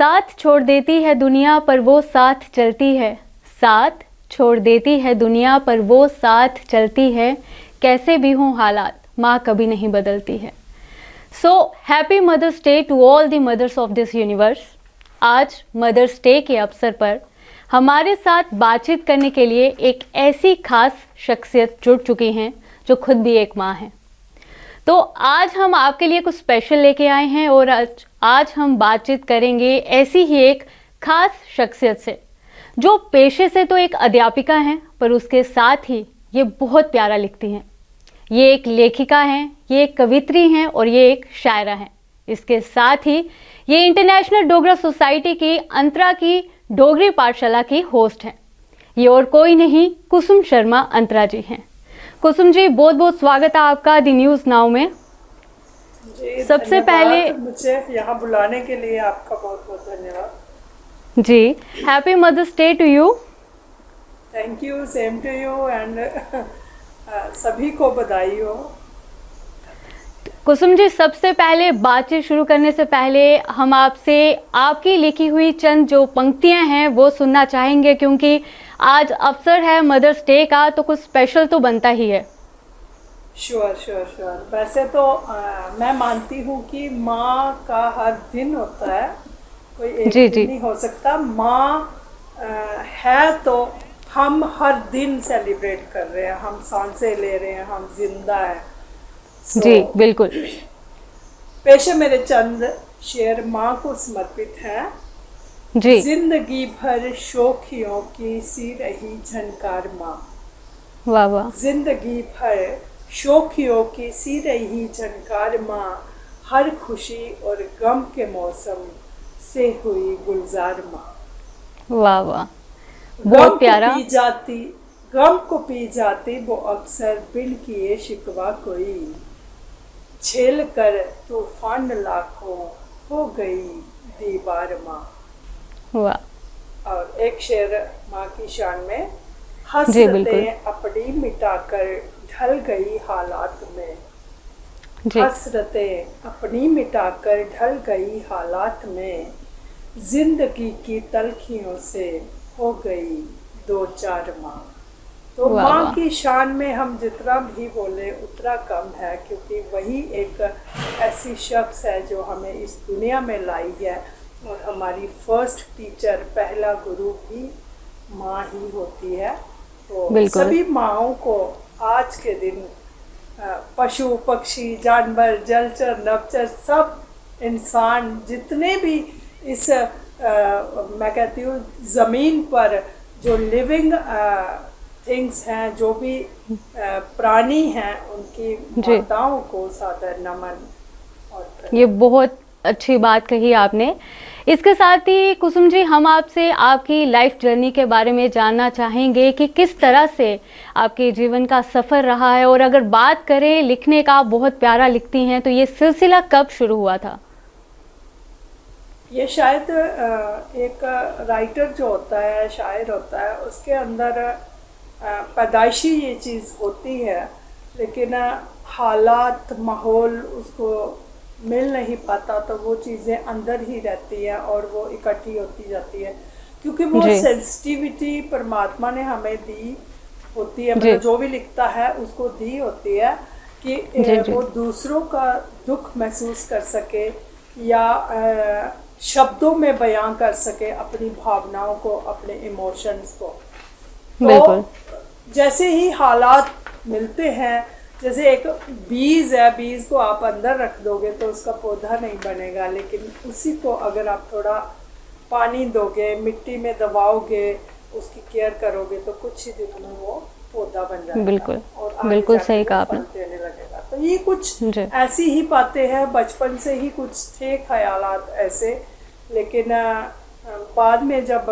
साथ छोड़ देती है दुनिया पर वो साथ चलती है, साथ छोड़ देती है दुनिया पर वो साथ चलती है, कैसे भी हों हालात माँ कभी नहीं बदलती है। So happy mother's day to all the mothers of this universe. आज मदर्स डे के अवसर पर हमारे साथ बातचीत करने के लिए एक ऐसी खास शख्सियत जुड़ चुकी हैं जो खुद भी एक माँ हैं। तो आज हम आपके लिए कुछ स्पेशल लेके आए हैं और आज हम बातचीत करेंगे ऐसी ही एक खास शख्सियत से जो पेशे से तो एक अध्यापिका हैं, पर उसके साथ ही ये बहुत प्यारा लिखती हैं। ये एक लेखिका हैं, ये एक कवित्री हैं और ये एक शायरा हैं। इसके साथ ही ये इंटरनेशनल डोगरा सोसाइटी की अंतरा की डोगरी पाठशाला की होस्ट हैं। ये और कोई नहीं, कुसुम शर्मा अंतरा जी हैं। कुसुम जी, बहुत बहुत स्वागत है आपका दी न्यूज़ नाउ में। जी, सबसे पहले मुझे यहाँ बुलाने के लिए आपका बहुत बहुत धन्यवाद जी। Happy mother's day to you. Thank you, same to you and सभी को बधाई हो। कुसुम जी, सबसे पहले बातचीत शुरू करने से पहले हम आपसे आपकी लिखी हुई चंद जो पंक्तियां हैं वो सुनना चाहेंगे, क्योंकि आज अवसर है मदर्स डे का, तो कुछ स्पेशल तो बनता ही है। श्योर। वैसे तो मैं मानती हूँ कि माँ का हर दिन होता है, कोई एक दिन नहीं हो सकता। माँ है तो हम हर दिन सेलिब्रेट कर रहे हैं, हम सांसें ले रहे हैं, हम जिंदा हैं। जी बिल्कुल। पेश है मेरे चंद शेर माँ को समर्पित हैं। जी। जिंदगी भर शोखियों की सी रही झनकार माँ। वाह वाह। जिंदगी भर शोखियों की सी रही झनकार माँ, हर खुशी और गम के मौसम से हुई गुलजार माँ। वाह वाह, बहुत प्यारा। गम को पी जाती वो अक्सर बिन किए शिकवा कोई, झेल कर तूफान लाखों हो गई दीवार माँ। वाह। और एक शेर माँ की शान में, हसरतें अपनी मिटाकर ढल गई हालात में। हसरतें अपनी मिटाकर ढल गई हालात में, जिंदगी की तलखियों से हो गई दो चार माँ। तो माँ की शान में हम जितना भी बोले उतना कम है, क्योंकि वही एक ऐसी शख्स है जो हमें इस दुनिया में लाई है, और हमारी फर्स्ट टीचर, पहला गुरु भी माँ ही होती है। तो सभी माँओं को आज के दिन पशु पक्षी जानवर जलचर नभचर सब इंसान जितने भी इस मैं कहती हूँ ज़मीन पर जो लिविंग थिंग्स हैं, जो भी प्राणी हैं, उनकी माताओं को सादर नमन। और ये बहुत अच्छी बात कही आपने। इसके साथ ही कुसुम जी, हम आपसे आपकी लाइफ जर्नी के बारे में जानना चाहेंगे कि किस तरह से आपके जीवन का सफ़र रहा है, और अगर बात करें लिखने का, बहुत प्यारा लिखती हैं, तो ये सिलसिला कब शुरू हुआ था? ये शायद एक राइटर जो होता है, शायर होता है, उसके अंदर पैदाइशी ये चीज़ होती है, लेकिन हालात माहौल उसको मिल नहीं पाता, तो वो चीज़ें अंदर ही रहती हैं और वो इकट्ठी होती जाती है, क्योंकि वो सेंसिटिविटी परमात्मा ने हमें दी होती है। मतलब जो भी लिखता है उसको दी होती है कि वो दूसरों का दुख महसूस कर सके, या शब्दों में बयां कर सके अपनी भावनाओं को, अपने इमोशंस को। तो जैसे ही हालात मिलते हैं, जैसे एक बीज है, बीज को आप अंदर रख दोगे तो उसका पौधा नहीं बनेगा, लेकिन उसी को अगर आप थोड़ा पानी दोगे, मिट्टी में दबाओगे, उसकी केयर करोगे, तो कुछ ही दिनों में वो पौधा बन जाएगा। बिल्कुल सही कहा आपने। देने लगेगा। तो ये कुछ ऐसी ही बातें हैं, बचपन से ही कुछ थे ख्यालात ऐसे, लेकिन बाद में जब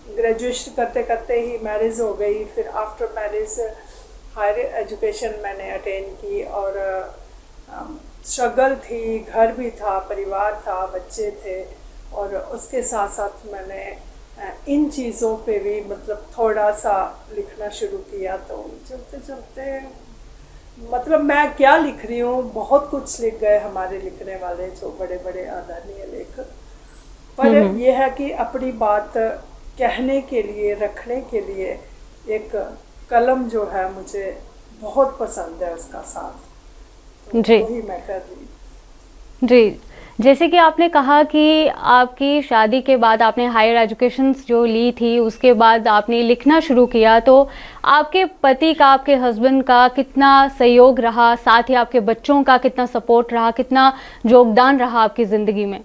ग्रेजुएशन करते करते ही मैरिज हो गई, फिर आफ्टर मैरिज हायर एजुकेशन मैंने अटेंड की, और स्ट्रगल थी, घर भी था, परिवार था, बच्चे थे, और उसके साथ साथ मैंने इन चीज़ों पे भी मतलब थोड़ा सा लिखना शुरू किया। तो चलते चलते मतलब मैं क्या लिख रही हूँ, बहुत कुछ लिख गए हमारे लिखने वाले जो बड़े बड़े आदरणीय लेखक। पर यह है कि अपनी बात कहने के लिए, रखने के लिए एक कलम जो है मुझे बहुत पसंद है, उसका साथ, तो जी वही मैं कर रही हूँ। जी। जैसे कि आपने कहा कि आपकी शादी के बाद आपने हायर एजुकेशंस जो ली थी, उसके बाद आपने लिखना शुरू किया, तो आपके पति का, आपके हस्बैंड का कितना सहयोग रहा, साथ ही आपके बच्चों का कितना सपोर्ट रहा, कितना योगदान रहा आपकी ज़िंदगी में?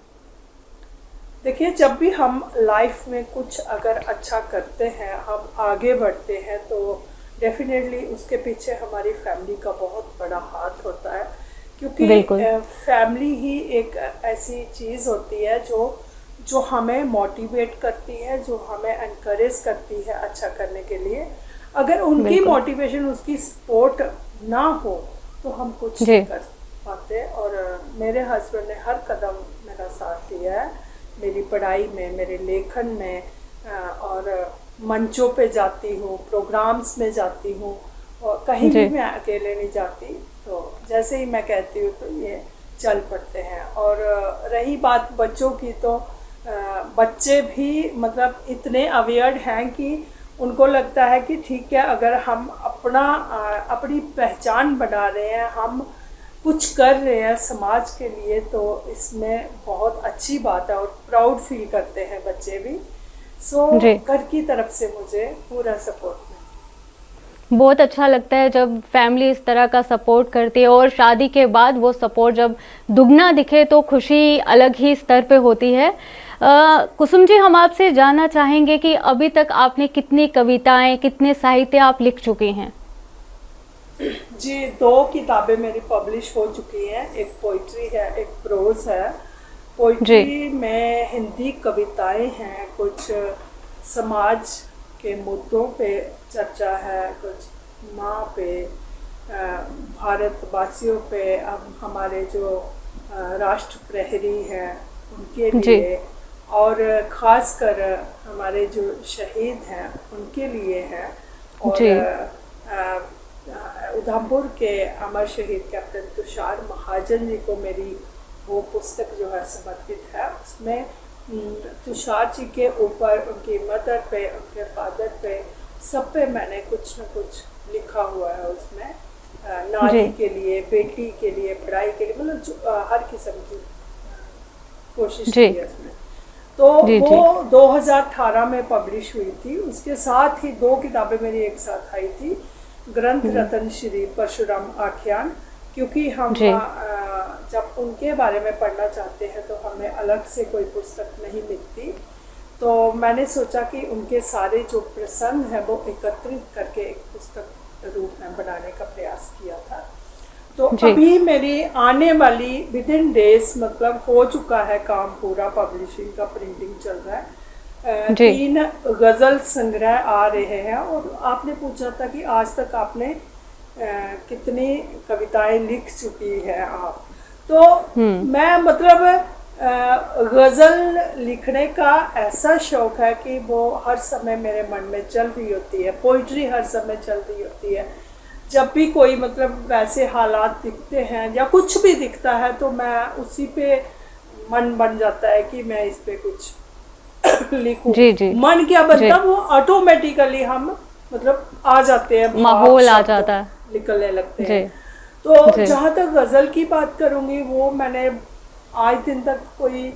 देखिए, जब भी हम लाइफ में कुछ अगर अच्छा करते हैं, हम आगे बढ़ते हैं, तो डेफिनेटली उसके पीछे हमारी फैमिली का बहुत बड़ा हाथ होता है, क्योंकि बिल्कुल। फैमिली ही एक ऐसी चीज़ होती है जो जो हमें मोटिवेट करती है, जो हमें एनकरेज करती है अच्छा करने के लिए। अगर उनकी बिल्कुल। मोटिवेशन, उसकी सपोर्ट ना हो तो हम कुछ जी नहीं कर पाते। और मेरे हस्बैंड ने हर कदम मेरा साथ दिया है, मेरी पढ़ाई में, मेरे लेखन में, और मंचों पे जाती हूँ, प्रोग्राम्स में जाती हूँ, और कहीं जी भी मैं अकेले नहीं जाती, तो जैसे ही मैं कहती हूँ तो ये चल पड़ते हैं। और रही बात बच्चों की, तो बच्चे भी मतलब इतने अवेयर हैं कि उनको लगता है कि ठीक है, अगर हम अपनी पहचान बना रहे हैं, हम कुछ कर रहे हैं समाज के लिए, तो इसमें बहुत अच्छी बात है और प्राउड फील करते हैं बच्चे भी। सो जी। घर की तरफ से मुझे पूरा सपोर्ट बहुत अच्छा लगता है जब फैमिली इस तरह का सपोर्ट करती है, और शादी के बाद वो सपोर्ट जब दुगना दिखे तो खुशी अलग ही स्तर पे होती है। कुसुम जी, हम आपसे जानना चाहेंगे कि अभी तक आपने कितनी कविताएं, कितने साहित्य आप लिख चुके हैं? जी, 2 किताबें मेरी पब्लिश हो चुकी हैं, एक पोइट्री है, एक प्रोज है। जी पोइट्री में हिंदी कविताएं हैं, कुछ समाज के मुद्दों पे चर्चा है, कुछ माँ पे, भारतवासियों पे, अब हमारे जो राष्ट्र प्रहरी हैं उनके जी लिए, और ख़ासकर हमारे जो शहीद हैं उनके लिए है। और जी उधमपुर के अमर शहीद कैप्टन तुषार महाजन जी को मेरी वो पुस्तक जो है समर्पित है। उसमें तुषार जी के ऊपर, उनकी मदर पे, उनके फादर पे, सब पे मैंने कुछ न कुछ लिखा हुआ है उसमें। नारी जी के लिए, बेटी के लिए, पढ़ाई के लिए, मतलब हर किस्म की कोशिश जी की है उसमें। तो जी वो जी 2018 में पब्लिश हुई थी। उसके साथ ही 2 किताबें मेरी एक साथ आई थी, ग्रंथ रत्न श्री परशुराम आख्यान, क्योंकि हम जी जब उनके बारे में पढ़ना चाहते हैं तो हमें अलग से कोई पुस्तक नहीं मिलती, तो मैंने सोचा कि उनके सारे जो प्रसंग हैं वो एकत्रित करके एक पुस्तक रूप में बनाने का प्रयास किया था। तो जी अभी मेरी आने वाली विद इन डेज, मतलब हो चुका है काम पूरा, पब्लिशिंग का, प्रिंटिंग चल रहा है। जी 3 गज़ल संग्रह आ रहे हैं। और आपने पूछा था कि आज तक आपने कितनी कविताएं लिख चुकी हैं आप, तो मैं मतलब गज़ल लिखने का ऐसा शौक़ है कि वो हर समय मेरे मन में चल रही होती है, पोइट्री हर समय चल रही होती है। जब भी कोई मतलब वैसे हालात दिखते हैं या कुछ भी दिखता है, तो मैं उसी पे मन बन जाता है कि मैं इस पे कुछ लिखूं। जी जी मन क्या जी बनता, वो ऑटोमेटिकली हम मतलब आ जाते हैं, भाव माहौल आ शब्द जाता है। निकलने लगते जी हैं। तो जी जहाँ तक गज़ल की बात करूँगी, वो मैंने आज दिन तक कोई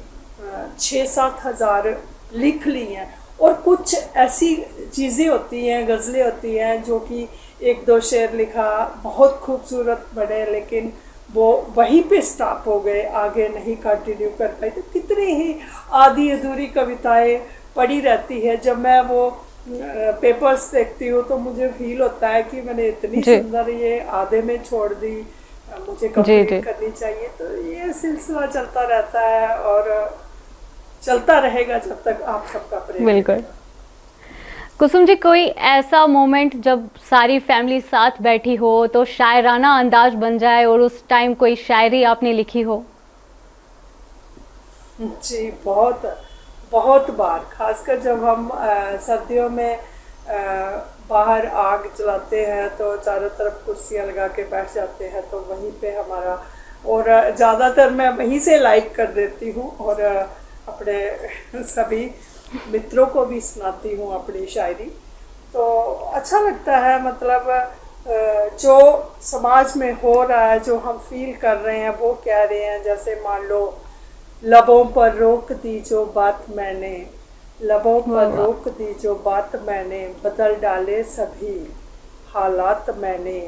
6-7 हज़ार लिख ली हैं। और कुछ ऐसी चीज़ें होती हैं, गज़लें होती हैं जो कि 1-2 शेर लिखा, बहुत खूबसूरत बने, लेकिन वो वहीं पे स्टॉप हो गए, आगे नहीं कंटिन्यू कर पाई। तो कितनी ही आधी अधूरी कविताएं पड़ी रहती है। जब मैं वो पेपर्स देखती हूँ तो मुझे फील होता है कि मैंने इतनी जी सुंदर ये आधे में छोड़ दी, मुझे जी कंप्लीट जी करनी चाहिए। तो ये सिलसिला चलता रहता है और चलता रहेगा जब तक आप सबका प्रेम बिल्कुल। रहेगा। कुसुम जी, कोई ऐसा मोमेंट जब सारी फैमिली साथ बैठी हो तो शायराना अंदाज बन जाए, और उस टाइम कोई शायरी आपने लिखी हो? जी, बहुत बहुत बार, खासकर जब हम सर्दियों में बाहर आग जलाते हैं तो चारों तरफ कुर्सियाँ लगा के बैठ जाते हैं, तो वहीं पे हमारा, और ज़्यादातर मैं वहीं से लाइक कर देती हूँ। और अपने सभी मित्रों को भी सुनाती हूँ अपनी शायरी। तो अच्छा लगता है, मतलब जो समाज में हो रहा है, जो हम फील कर रहे हैं, वो कह रहे हैं। जैसे मान लो, लबों पर रोक दी जो बात मैंने, लबों पर वाह। रोक दी जो बात मैंने, बदल डाले सभी हालात मैंने।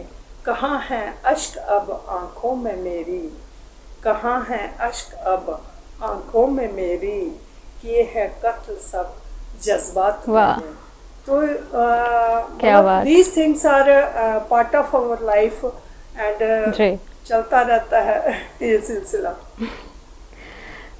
कहाँ हैं अश्क अब आँखों में मेरी, कहाँ हैं अश्क अब आँखों में मेरी, किए हैं कत्ल सब जज्बात वाह, मैंने। तो क्या मतलब बात। These things are part of our life and जी चलता रहता है ये सिलसिला।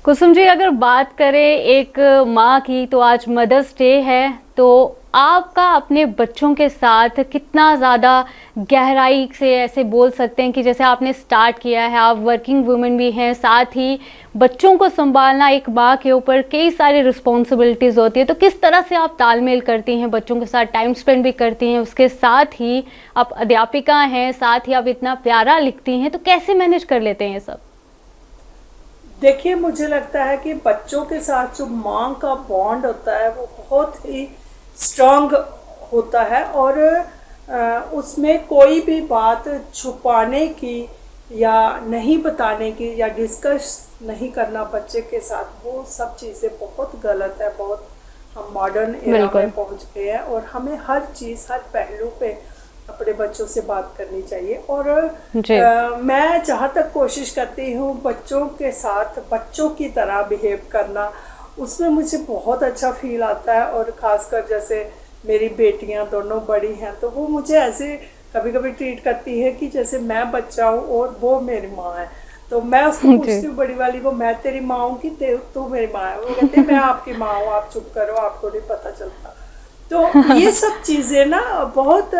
कुसुम जी, अगर बात करें एक माँ की, तो आज मदर्स डे है, तो आपका अपने बच्चों के साथ कितना ज़्यादा गहराई से ऐसे बोल सकते हैं कि जैसे आपने स्टार्ट किया है, आप वर्किंग वुमेन भी हैं, साथ ही बच्चों को संभालना एक माँ के ऊपर कई सारी रिस्पॉन्सिबिलिटीज़ होती है, तो किस तरह से आप तालमेल करती हैं, बच्चों के साथ टाइम स्पेंड भी करती हैं, उसके साथ ही आप अध्यापिका हैं, साथ ही आप इतना प्यारा लिखती हैं, तो कैसे मैनेज कर लेते हैं ये सब? देखिए, मुझे लगता है कि बच्चों के साथ जो माँ का बॉन्ड होता है वो बहुत ही स्ट्रांग होता है, और उसमें कोई भी बात छुपाने की या नहीं बताने की या डिस्कस नहीं करना बच्चे के साथ, वो सब चीज़ें बहुत गलत है। बहुत हम मॉडर्न एरा बिल्कुल। में पहुंच गए हैं, और हमें हर चीज़, हर पहलू पे अपने बच्चों से बात करनी चाहिए। और जी मैं जहाँ तक कोशिश करती हूँ बच्चों के साथ बच्चों की तरह बिहेव करना, उसमें मुझे बहुत अच्छा फील आता है। और ख़ासकर जैसे मेरी बेटियाँ दोनों बड़ी हैं, तो वो मुझे ऐसे कभी कभी ट्रीट करती है कि जैसे मैं बच्चा हूँ और वो मेरी माँ है। तो मैं उसको जी पूछती हूँ बड़ी वाली को, मैं तेरी माँ हूँ कि तू मेरी माँ है? वो कहती है मैं आपकी माँ हूँ, आप चुप करो, आपको नहीं पता चलता। तो ये सब चीज़ें ना बहुत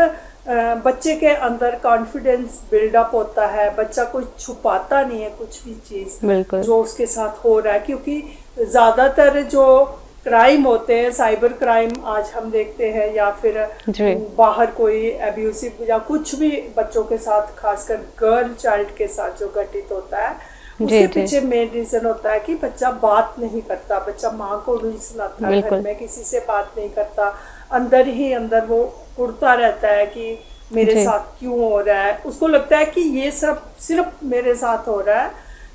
बच्चे के अंदर कॉन्फिडेंस बिल्डअप होता है। बच्चा कुछ छुपाता नहीं है, कुछ भी चीज़ बिल्कुल। जो उसके साथ हो रहा है, क्योंकि ज़्यादातर जो क्राइम होते हैं, साइबर क्राइम आज हम देखते हैं, या फिर जी बाहर कोई एब्यूसिव या कुछ भी बच्चों के साथ, खासकर गर्ल चाइल्ड के साथ जो घटित होता है, जी उसके जी पीछे मेन रीज़न होता है कि बच्चा बात नहीं करता, बच्चा माँ को नहीं सुनाता, घर बिल्कुल। में किसी से बात नहीं करता, अंदर ही अंदर वो कुड़ता रहता है कि मेरे जी साथ क्यों हो रहा है। उसको लगता है कि ये सब सिर्फ मेरे साथ हो रहा है,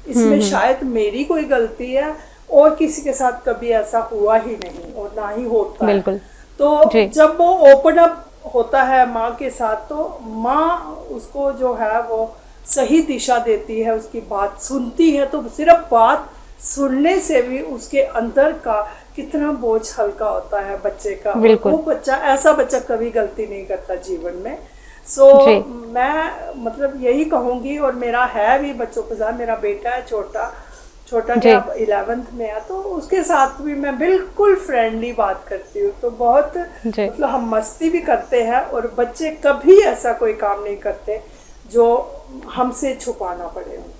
इसमें शायद मेरी कोई गलती है, और किसी के साथ कभी ऐसा हुआ ही नहीं और ना ही होता है। बिल्कुल। तो जी जब वो ओपन अप होता है माँ के साथ, तो माँ उसको जो है वो सही दिशा देती है, उसकी बात सुनती है। तो सिर्फ बात सुनने से भी उसके अंदर का कितना बोझ हल्का होता है बच्चे का। और बिल्कुल। वो बच्चा, ऐसा बच्चा कभी गलती नहीं करता जीवन में। सो जी मैं मतलब यही कहूँगी, और मेरा है भी बच्चों के साथ, मेरा बेटा है छोटा, छोटा जी क्या अब 11th में है, तो उसके साथ भी मैं बिल्कुल फ्रेंडली बात करती हूँ। तो बहुत जी मतलब हम मस्ती भी करते हैं, और बच्चे कभी ऐसा कोई काम नहीं करते जो हमसे छुपाना पड़े उनको।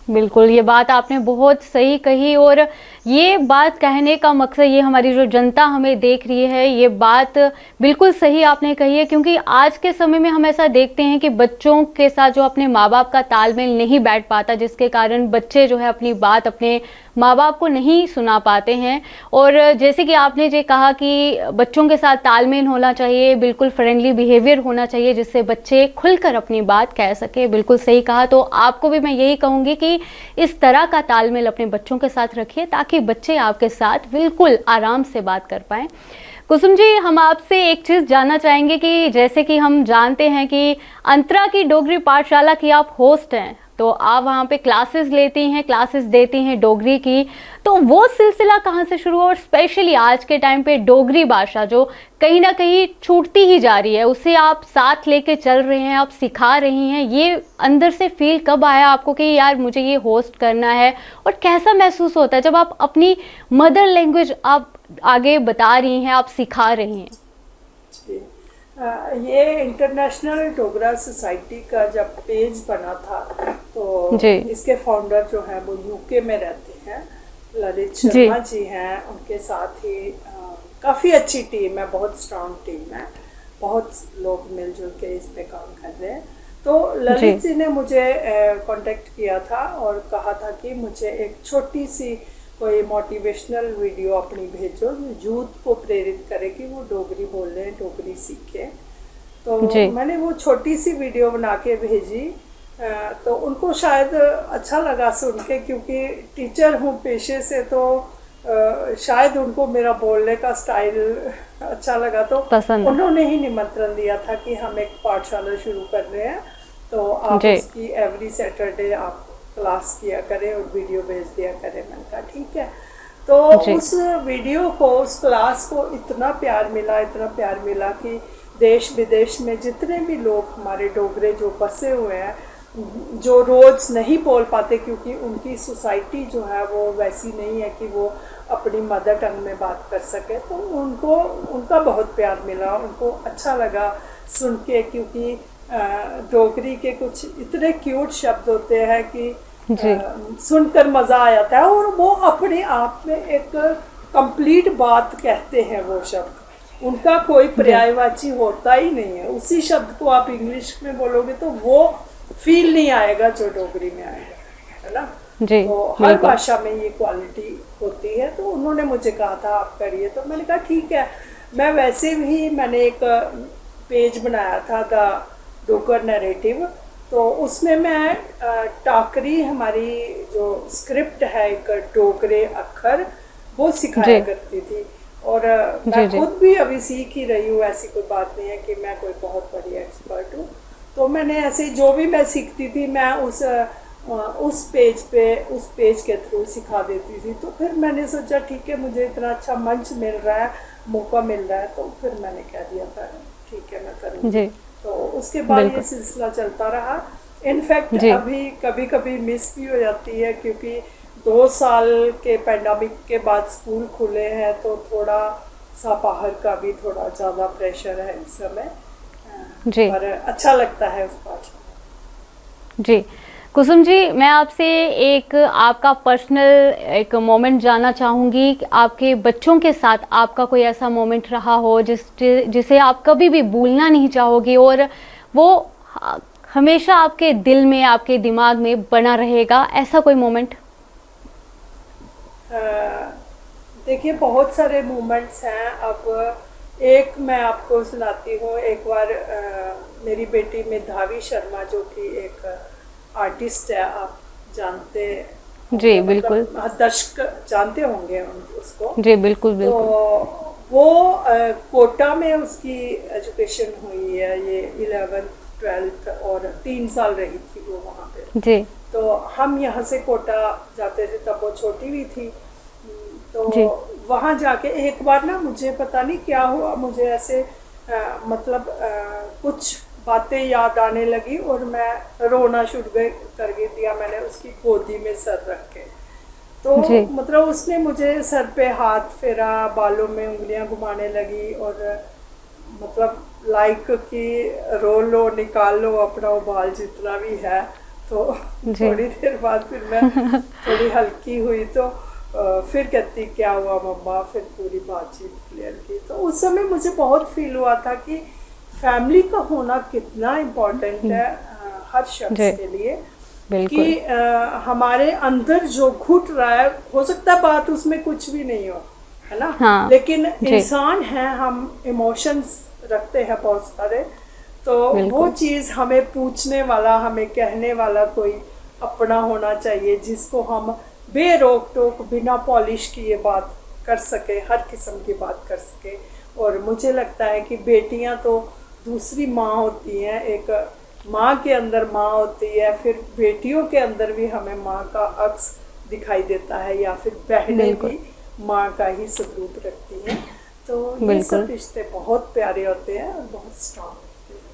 बिल्कुल, ये बात आपने बहुत सही कही, और ये बात कहने का मकसद, ये हमारी जो जनता हमें देख रही है, ये बात बिल्कुल सही आपने कही है, क्योंकि आज के समय में हम ऐसा देखते हैं कि बच्चों के साथ जो अपने माँ बाप का तालमेल नहीं बैठ पाता, जिसके कारण बच्चे जो है अपनी बात अपने माँ बाप को नहीं सुना पाते हैं। और जैसे कि आपने जो कहा कि बच्चों के साथ तालमेल होना चाहिए, बिल्कुल फ्रेंडली बिहेवियर होना चाहिए, जिससे बच्चे खुलकर अपनी बात कह सके, बिल्कुल सही कहा। तो आपको भी मैं यही कहूँगी कि इस तरह का तालमेल अपने बच्चों के साथ रखिए, ताकि बच्चे आपके साथ बिल्कुल आराम से बात कर पाएँ। कुसुम जी, हम आपसे एक चीज़ जानना चाहेंगे कि जैसे कि हम जानते हैं कि अंतरा की डोगरी पाठशाला की आप होस्ट हैं, तो आप वहाँ पे क्लासेस लेती हैं, क्लासेस देती हैं डोगरी की, तो वो सिलसिला कहाँ से शुरू हुआ? और स्पेशली आज के टाइम पे डोगरी भाषा जो कहीं ना कहीं छूटती ही जा रही है, उसे आप साथ लेके चल रहे हैं, आप सिखा रही हैं, ये अंदर से फील कब आया आपको कि यार मुझे ये होस्ट करना है? और कैसा महसूस होता है जब आप अपनी मदर लैंग्वेज आप आगे बता रही हैं, आप सिखा रही हैं? जी, ये इंटरनेशनल डोगरा सोसाइटी का जब पेज बना था, तो जी इसके फाउंडर जो हैं वो यूके में रहते हैं, ललित जी शर्मा जी हैं। उनके साथ ही काफ़ी अच्छी टीम है, बहुत स्ट्रांग टीम है, बहुत लोग मिलजुल के इस पे काम कर रहे हैं। तो ललित जी जी ने मुझे कांटेक्ट किया था और कहा था कि मुझे एक छोटी सी कोई मोटिवेशनल वीडियो अपनी भेजो जो यूथ को प्रेरित करे कि वो डोगरी बोलें, डोगरी सीखें। तो जी मैंने वो छोटी सी वीडियो बना के भेजी, तो उनको शायद अच्छा लगा सुन के, क्योंकि टीचर हूँ पेशे से, तो शायद उनको मेरा बोलने का स्टाइल अच्छा लगा। तो पसंद। उन्होंने ही निमंत्रण दिया था कि हम एक पाठशाला शुरू कर रहे हैं, तो आप जी उसकी एवरी सैटरडे आप क्लास किया करें और वीडियो भेज दिया करें। मैंने कहा ठीक है। तो जी उस वीडियो को, उस क्लास को इतना प्यार मिला, इतना प्यार मिला कि देश विदेश में जितने भी लोग हमारे डोगरे जो बसे हुए हैं, जो रोज़ नहीं बोल पाते क्योंकि उनकी सोसाइटी जो है वो वैसी नहीं है कि वो अपनी मदर टंग में बात कर सके, तो उनको उनका बहुत प्यार मिला, उनको अच्छा लगा सुन के। क्योंकि डोगरी के कुछ इतने क्यूट शब्द होते हैं कि जी सुनकर मज़ा आ जाता है, और वो अपने आप में एक कंप्लीट बात कहते हैं वो शब्द। उनका कोई पर्यायवाची होता ही नहीं है। उसी शब्द को आप इंग्लिश में बोलोगे तो वो फील नहीं आएगा जो डोगरी में आएगा, है ना। जी तो हर बिल्कुल। भाषा में ये क्वालिटी होती है। तो उन्होंने मुझे कहा था आप करिए, तो मैंने कहा ठीक है। मैं वैसे भी मैंने एक पेज बनाया था द डोगर नैरेटिव, तो उसमें मैं टाकरी हमारी जो स्क्रिप्ट है, एक डोगरे अक्षर, वो सिखाया जी करती थी। और जी मैं जी खुद भी अभी सीख ही रही हूँ, ऐसी कोई बात नहीं है कि मैं कोई बहुत बड़ी एक्सपर्ट हूँ। तो मैंने ऐसे जो भी मैं सीखती थी मैं उस पेज के थ्रू सिखा देती थी। तो फिर मैंने सोचा ठीक है, मुझे इतना अच्छा मंच मिल रहा है, मौका मिल रहा है, तो फिर मैंने कह दिया था ठीक है मैं करूँगी। जी तो उसके बाद ये बिल्कुल। सिलसिला चलता रहा। इनफैक्ट जी अभी कभी कभी मिस भी हो जाती है, क्योंकि 2 साल के पैंडमिक के बाद स्कूल खुले हैं, तो थोड़ा सा बाहर का भी थोड़ा ज़्यादा प्रेशर है इस समय, जी पर अच्छा लगता है उस पाठ में। जी कुसुम जी, मैं आपसे एक आपका पर्सनल एक मोमेंट जानना चाहूँगी कि आपके बच्चों के साथ आपका कोई ऐसा मोमेंट रहा हो जिसे आप कभी भी भूलना नहीं चाहोगे, और वो हमेशा आपके दिल में, आपके दिमाग में बना रहेगा, ऐसा कोई मोमेंट? देखिए बहुत सारे मोमेंट्स हैं। अब एक मैं आपको सुनाती हूँ। एक बार मेरी बेटी मेधावी शर्मा, जो कि एक आर्टिस्ट है, आप जानते जी होंगे, बिल्कुल। मतलब दर्शक जानते होंगे उसको। जी बिल्कुल तो बिल्कुल। वो कोटा में उसकी एजुकेशन हुई है, ये 11th 12th, और 3 साल रही थी वो वहाँ पे। जी तो हम यहाँ से कोटा जाते थे, तब वो छोटी भी थी। तो जी वहाँ जाके एक बार ना, मुझे पता नहीं क्या हुआ, मुझे ऐसे मतलब कुछ बातें याद आने लगी और मैं रोना शुरू कर दिया। मैंने उसकी गोदी में सर रख के, तो जी मतलब उसने मुझे सर पे हाथ फेरा, बालों में उंगलियां घुमाने लगी, और मतलब लाइक कि रो लो, निकाल लो अपना वो बाल जितना भी है। तो जी थोड़ी देर बाद फिर मैं थोड़ी हल्की हुई, तो फिर कहती क्या हुआ मम्मा, फिर पूरी बातचीत क्लियर की। तो उस समय मुझे बहुत फील हुआ था कि फैमिली का होना कितना इम्पोर्टेंट है हर शख्स जी के लिए। बिल्कुल। कि हमारे अंदर जो घुट रहा है, हो सकता है बात उसमें कुछ भी नहीं हो, है ना, हाँ लेकिन जी इंसान है, हम इमोशंस रखते हैं बहुत सारे। तो वो बिल्कुल। चीज़ हमें पूछने वाला, हमें कहने वाला कोई अपना होना चाहिए, जिसको हम बेरोक टोक बिना पॉलिश किए बात कर सके, हर किस्म की बात कर सके। और मुझे लगता है कि बेटियां तो दूसरी माँ होती हैं, एक माँ के अंदर माँ होती है, फिर बेटियों के अंदर भी हमें माँ का अक्स दिखाई देता है, या फिर बहनें बिल्कुल भी माँ का ही स्वरूप रखती हैं। तो ये बिल्कुल। सब रिश्ते बहुत प्यारे होते हैं और बहुत स्ट्रांग होते हैं।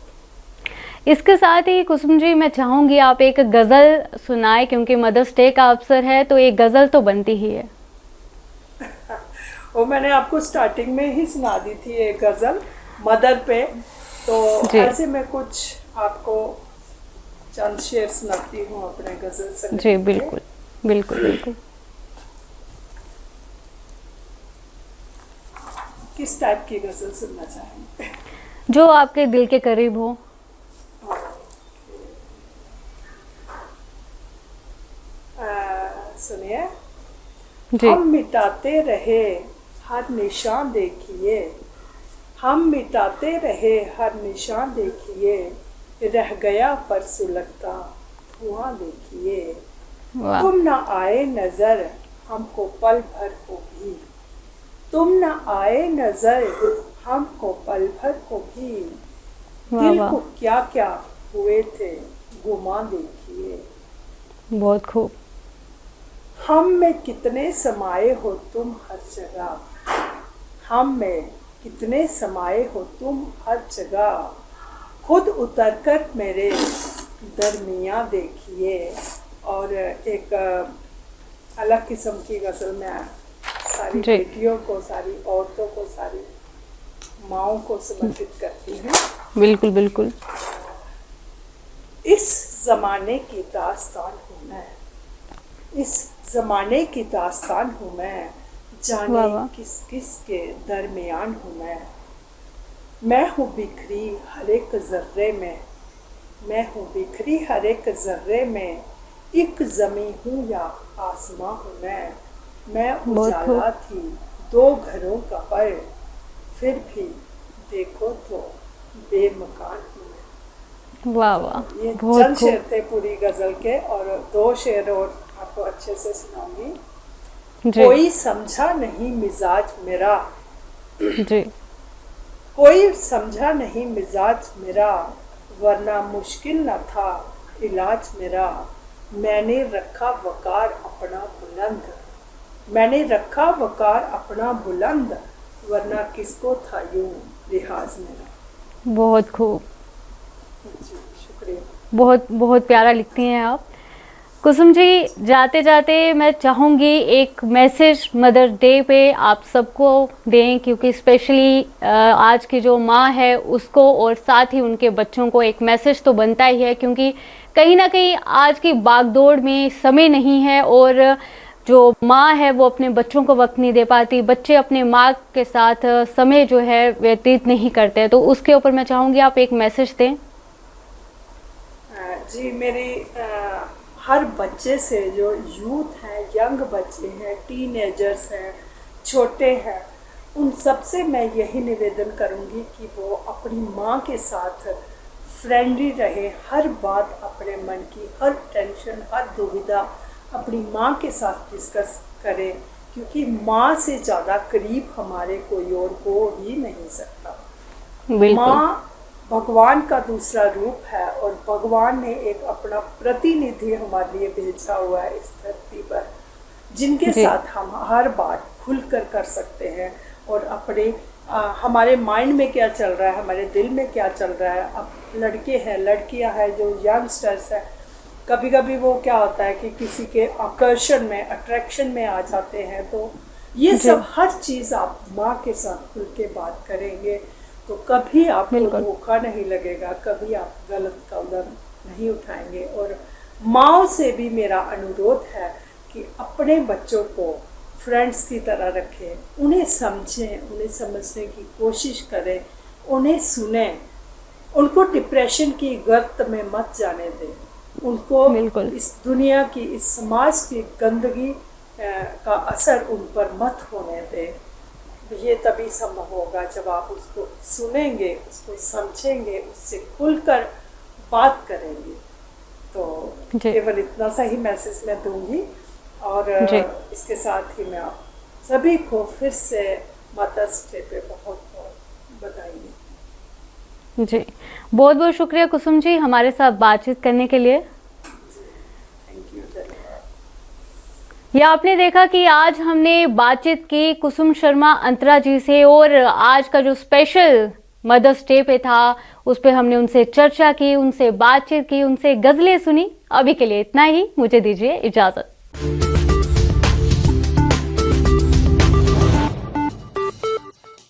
इसके साथ ही कुसुम जी, मैं चाहूँगी आप एक गज़ल सुनाए, क्योंकि मदर्स डे का अवसर है, तो एक गज़ल तो बनती ही है। वो मैंने आपको स्टार्टिंग में ही सुना दी थी एक गज़ल मदर पे। तो जी ऐसे मैं कुछ आपको चंद शेर सुनाती हूँ अपने गज़ल जी संग्रह के। बिल्कुल बिल्कुल बिल्कुल। किस टाइप की गज़ल सुनना चाहेंगे? जो आपके दिल के करीब हो। सुनिए। जी। हम मिटाते रहे हर निशान देखिए, हम मिटाते रहे हर निशान देखिए, रह गया पर सुलगता धुआं देखिए। वाह तुम न आए नजर हमको पल भर को भी, तुम न आए नजर हमको पल भर को भी, वाह दिल वाह, को क्या क्या हुए थे गुमा देखिए। बहुत खूब। हम में कितने समाये हो तुम हर जगह, हम में कितने समाये हो तुम हर जगह, खुद उतरकर मेरे दरमियाँ देखिए। और एक अलग किस्म की गज़ल में सारी जी। बेटियों को, सारी औरतों को, सारी माँओं को समर्पित करती हूँ। बिल्कुल बिल्कुल। इस ज़माने की दास्तान हूँ मैं, इस ज़माने की दास्तान हूँ मैं, जाने वाह वाह, किस किस के दरमियान हूँ मैं हूँ बिखरी हर एक ज़र्रे में, मैं हूँ बिखरी हर एक ज़र्रे में, एक ज़मीं हूँ या आसमां हूँ मैं बहुत खूब। उजाला थी दो घरों का पर, फिर भी देखो तो बेमकान हूँ मैं। वाह वाह, ये बहुत चंद खूब। शेर थे पूरी गज़ल के, और दो शेर और आपको अच्छे से सुनाऊंगी। जी कोई समझा नहीं मिजाज मेरा, जी। कोई समझा नहीं मिजाज मेरा, वरना मुश्किल न था इलाज मेरा। मैंने रखा वकार अपना बुलंद, मैंने रखा वकार अपना बुलंद, वरना किसको था यूं लिहाज मेरा। बहुत खूब। जी शुक्रिया। बहुत बहुत प्यारा लिखती हैं आप। कुसुम जी, जाते जाते मैं चाहूँगी एक मैसेज मदर डे पे आप सबको दें, क्योंकि स्पेशली आज की जो माँ है उसको और साथ ही उनके बच्चों को एक मैसेज तो बनता ही है, क्योंकि कहीं ना कहीं आज की भागदौड़ में समय नहीं है और जो माँ है वो अपने बच्चों को वक्त नहीं दे पाती, बच्चे अपने माँ के साथ समय जो है व्यतीत नहीं करते। तो उसके ऊपर मैं चाहूँगी आप एक मैसेज दें। जी मेरी हर बच्चे से, जो यूथ हैं, यंग बच्चे हैं, टीनेजर्स हैं, छोटे हैं, उन सब से मैं यही निवेदन करूंगी कि वो अपनी माँ के साथ फ्रेंडली रहे, हर बात अपने मन की, हर टेंशन, हर दुविधा अपनी माँ के साथ डिस्कस करें, क्योंकि माँ से ज़्यादा करीब हमारे कोई और हो ही नहीं सकता। बिल्कुल माँ भगवान का दूसरा रूप है, और भगवान ने एक अपना प्रतिनिधि हमारे लिए भेजा हुआ है इस धरती पर, जिनके जी। साथ हम हर बात खुलकर कर सकते हैं, और अपने हमारे माइंड में क्या चल रहा है, हमारे दिल में क्या चल रहा है। अब लड़के हैं, लड़कियां हैं, जो यंगस्टर्स हैं, कभी कभी वो क्या होता है कि किसी के आकर्षण में, अट्रैक्शन में आ जाते हैं। तो ये जी। सब हर चीज़ आप माँ के साथ खुल के बात करेंगे तो कभी आपको बिल्कुल। धोखा नहीं लगेगा, कभी आप गलत कदम नहीं उठाएंगे। और माँओं से भी मेरा अनुरोध है कि अपने बच्चों को फ्रेंड्स की तरह रखें, उन्हें समझें, उन्हें समझने की कोशिश करें, उन्हें सुनें, उनको डिप्रेशन की गर्त में मत जाने दें, उनको बिल्कुल। इस दुनिया की, इस समाज की गंदगी का असर उन पर मत होने दें। ये तभी संभव होगा जब आप उसको सुनेंगे, उसको समझेंगे, उससे खुलकर बात करेंगे। तो जी। केवल इतना सा ही मैसेज मैं दूंगी, और जी। इसके साथ ही मैं आप सभी को फिर से मदर्स डे पे बहुत बहुत बधाई देती हूँ। जी, बहुत बहुत शुक्रिया कुसुम जी हमारे साथ बातचीत करने के लिए। थैंक यू, धन्यवाद। या आपने देखा कि आज हमने बातचीत की कुसुम शर्मा अंतरा जी से, और आज का जो स्पेशल मदर्स डे पे था उस पे हमने उनसे चर्चा की, उनसे बातचीत की, उनसे गज़लें सुनी। अभी के लिए इतना ही, मुझे दीजिए इजाज़त।